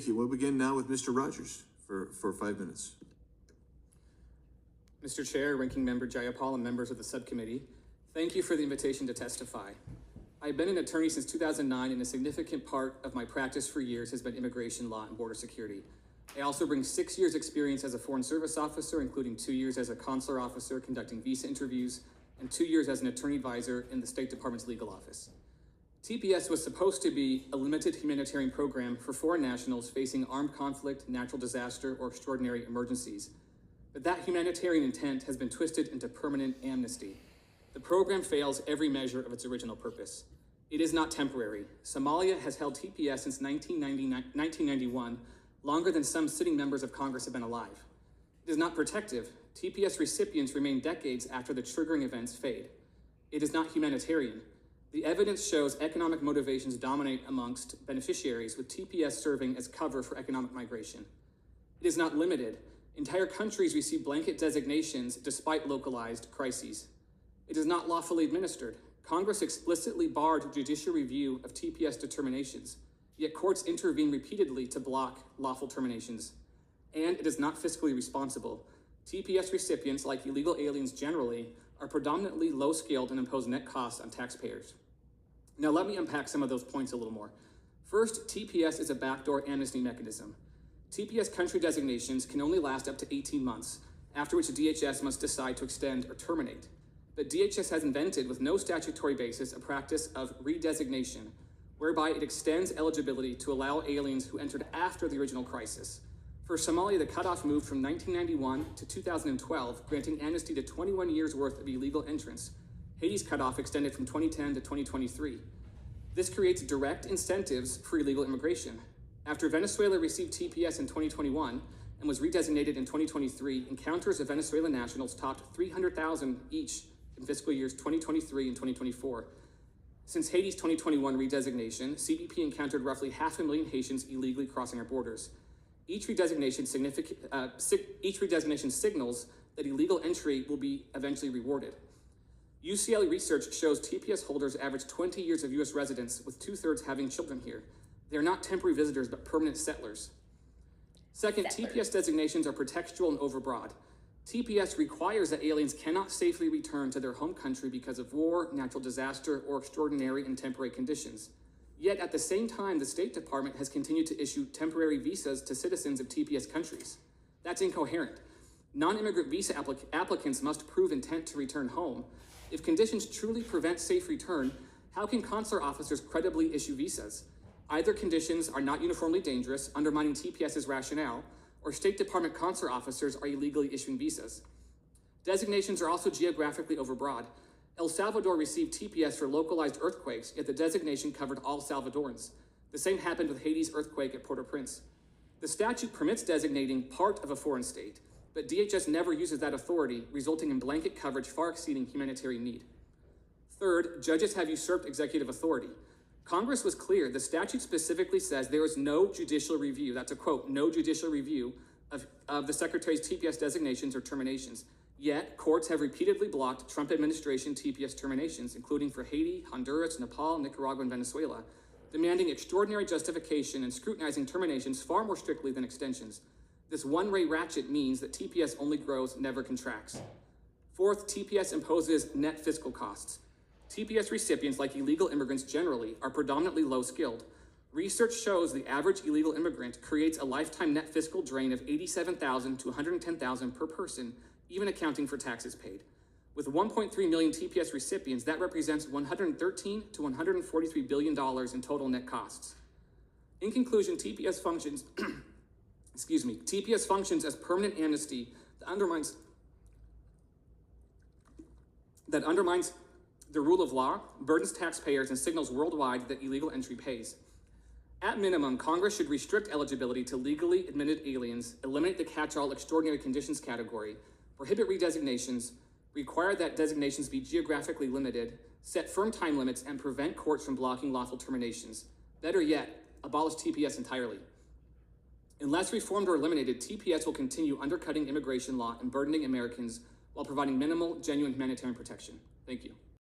Thank you. We'll begin now with Mr. Rogers for 5 minutes. Mr. Chair, Ranking Member Jayapal, and members of the subcommittee, thank you for the invitation to testify. I've been an attorney since 2009, and a significant part of my practice for years has been immigration law and border security. I also bring 6 years experience as a Foreign Service officer, including 2 years as a consular officer conducting visa interviews, and 2 years as an attorney advisor in the State Department's legal office. TPS was supposed to be a limited humanitarian program for foreign nationals facing armed conflict, natural disaster, or extraordinary emergencies. But that humanitarian intent has been twisted into permanent amnesty. The program fails every measure of its original purpose. It is not temporary. Somalia has held TPS since 1991, longer than some sitting members of Congress have been alive. It is not protective. TPS recipients remain decades after the triggering events fade. It is not humanitarian. The evidence shows economic motivations dominate amongst beneficiaries, with TPS serving as cover for economic migration. It is not limited. Entire countries receive blanket designations despite localized crises. It is not lawfully administered. Congress explicitly barred judicial review of TPS determinations, yet courts intervene repeatedly to block lawful terminations. And it is not fiscally responsible. TPS recipients, like illegal aliens generally, are predominantly low-skilled and impose net costs on taxpayers. Now let me unpack some of those points a little more. First, TPS is a backdoor amnesty mechanism. TPS country designations can only last up to 18 months, after which DHS must decide to extend or terminate. But DHS has invented, with no statutory basis, a practice of redesignation, whereby it extends eligibility to allow aliens who entered after the original crisis. For Somalia, the cutoff moved from 1991 to 2012, granting amnesty to 21 years' worth of illegal entrants. Haiti's cutoff extended from 2010 to 2023. This creates direct incentives for illegal immigration. After Venezuela received TPS in 2021 and was redesignated in 2023, encounters of Venezuelan nationals topped 300,000 each in fiscal years 2023 and 2024. Since Haiti's 2021 redesignation, CBP encountered roughly 500,000 Haitians illegally crossing our borders. Each redesignation signals that illegal entry will be eventually rewarded. UCLA research shows TPS holders average 20 years of U.S. residence, with 2/3 having children here. They are not temporary visitors, but permanent settlers. Second, TPS designations are pretextual and overbroad. TPS requires that aliens cannot safely return to their home country because of war, natural disaster, or extraordinary and temporary conditions. Yet at the same time, the State Department has continued to issue temporary visas to citizens of TPS countries. That's incoherent. Non-immigrant visa applicants must prove intent to return home. If conditions truly prevent safe return, how can consular officers credibly issue visas? Either conditions are not uniformly dangerous, undermining TPS's rationale, or State Department consular officers are illegally issuing visas. Designations are also geographically overbroad. El Salvador received TPS for localized earthquakes, yet the designation covered all Salvadorans. The same happened with Haiti's earthquake at Port-au-Prince. The statute permits designating part of a foreign state, but DHS never uses that authority, resulting in blanket coverage far exceeding humanitarian need. Third, judges have usurped executive authority. Congress was clear. The statute specifically says there is no judicial review, that's a quote, no judicial review of the Secretary's TPS designations or terminations. Yet, courts have repeatedly blocked Trump administration TPS terminations, including for Haiti, Honduras, Nepal, Nicaragua, and Venezuela, demanding extraordinary justification and scrutinizing terminations far more strictly than extensions. This one-way ratchet means that TPS only grows, never contracts. Fourth, TPS imposes net fiscal costs. TPS recipients, like illegal immigrants generally, are predominantly low-skilled. Research shows the average illegal immigrant creates a lifetime net fiscal drain of $87,000 to $110,000 per person, even accounting for taxes paid. With 1.3 million TPS recipients, that represents $113 to $143 billion in total net costs. In conclusion, TPS functions, TPS functions as permanent amnesty that undermines the rule of law, burdens taxpayers, and signals worldwide that illegal entry pays. At minimum, Congress should restrict eligibility to legally admitted aliens, eliminate the catch-all extraordinary conditions category, prohibit redesignations, require that designations be geographically limited, set firm time limits, and prevent courts from blocking lawful terminations. Better yet, abolish TPS entirely. Unless reformed or eliminated, TPS will continue undercutting immigration law and burdening Americans while providing minimal, genuine humanitarian protection. Thank you.